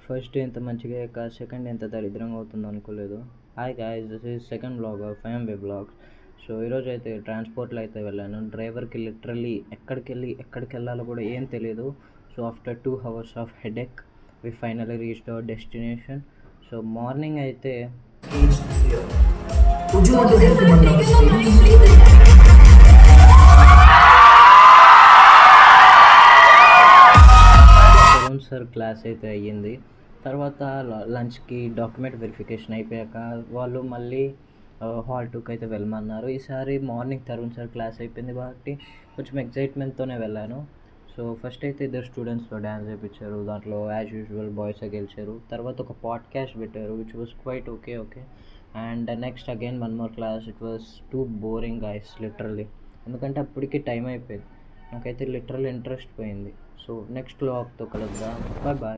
First day ఇంత మంచిగా అయ్యాక సెకండ్ డే ఎంత దరిద్రంగా అవుతుందో అనుకోలేదు. Hi guys, this is second blog of FMB blogs. So ఈరోజు అయితే ట్రాన్స్పోర్ట్లో అయితే వెళ్ళాను. డ్రైవర్కి లిటరల్లీ ఎక్కడికి వెళ్ళాలో కూడా ఏం తెలియదు. So after 2 hours of headache we finally reached our destination. So morning అయితే తరుణ్ సార్ క్లాస్ అయితే అయ్యింది. తర్వాత లంచ్కి డాక్యుమెంట్ వెరిఫికేషన్ అయిపోయాక వాళ్ళు మళ్ళీ హాల్ 2కి అయితే వెళ్ళమన్నారు. ఈసారి మార్నింగ్ తరుణ్ సార్ క్లాస్ అయిపోయింది కాబట్టి కొంచెం ఎక్సైట్మెంట్తోనే వెళ్ళాను. సో ఫస్ట్ అయితే ఇద్దరు స్టూడెంట్స్తో డ్యాన్స్ చేయించారు. దాంట్లో యాజ్ యూజువల్ బాయ్సే గెలిచారు. తర్వాత ఒక పాడ్కాస్ట్ పెట్టారు which was quite okay. And next again one more class. It was two boring guys literally. ఎందుకంటే అప్పటికి టైం అయిపోయింది. నాకైతే లిటరల్ ఇంట్రెస్ట్ పోయింది. సో నెక్స్ట్ వ్లాగ్తో కలుద్దాం. బాయ్.